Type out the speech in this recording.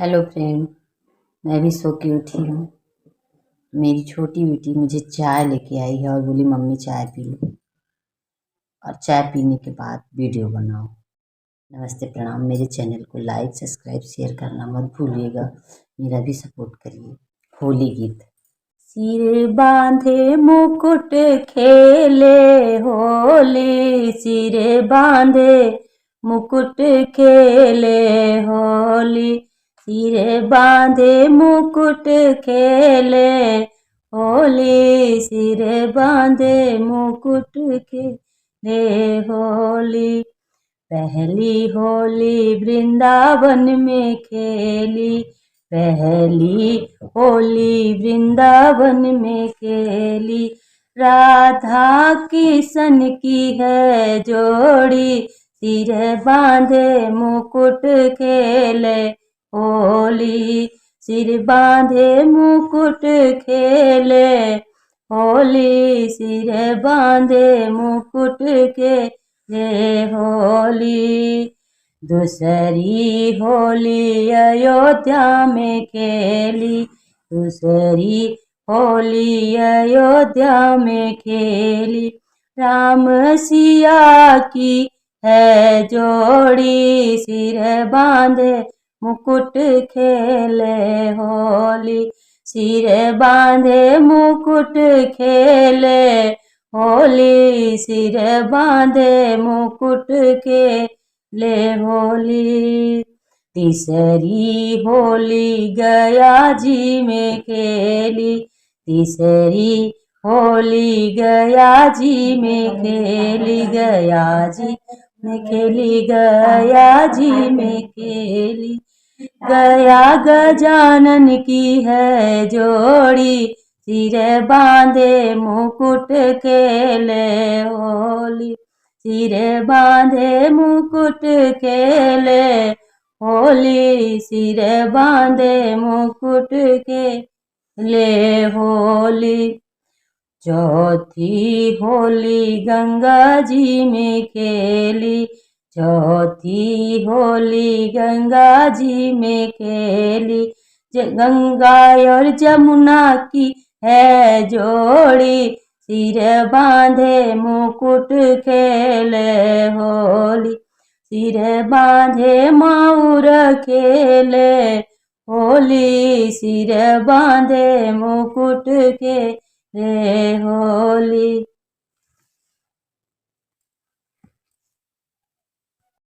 Hello friend. मैं भी सो के उठी हूँ। मेरी छोटी बेटी मुझे चाय लेके आई है और बोली मम्मी चाय पी लो, और चाय पीने के बाद वीडियो बनाओ। नमस्ते, प्रणाम। मेरे चैनल को लाइक सब्सक्राइब शेयर करना मत भूलिएगा। मेरा भी सपोर्ट करिए। होली गीत। सिर बांधे मुकुट खेले होली, सिर बांधे मुकुट खेले होली, सिर बांधे मुकुट खेले होली, सिर बांधे मुकुट खेले होली। पहली होली वृंदावन में खेली, पहली होली वृंदावन में खेली। राधा किशन की है जोड़ी, सिर बांधे मुकुट खेले होली, सिर बांधे मुकुट खेले होली, सिर बांधे मुकुट खेले होली। दूसरी होली अयोध्या में खेली, दूसरी होली अयोध्या में खेली। राम सिया की है जोड़ी, सिर बांधे मुकुट खेले होली, सिर बांधे मुकुट खेले होली, सिर बांधे मुकुट खेले होली। तीसरी होली गया जी में खेली, तीसरी होली गया जी में खेली, गया जी में खेली, गया जी में खेली। गया गजानन की है जोड़ी, सिर बांधे मुकुट खेले होली, सिर बांधे मुकुट खेले होली, सिर बांधे मुकुट खेले होली। चौथी होली गंगा जी में खेली, चौथी होली गंगा जी में खेली। गंगा और जमुना की है जोड़ी, सिर बांधे मुकुट खेले होली, सिर बांधे माउर खेले होली, सिर बांधे मुकुट खेले होली।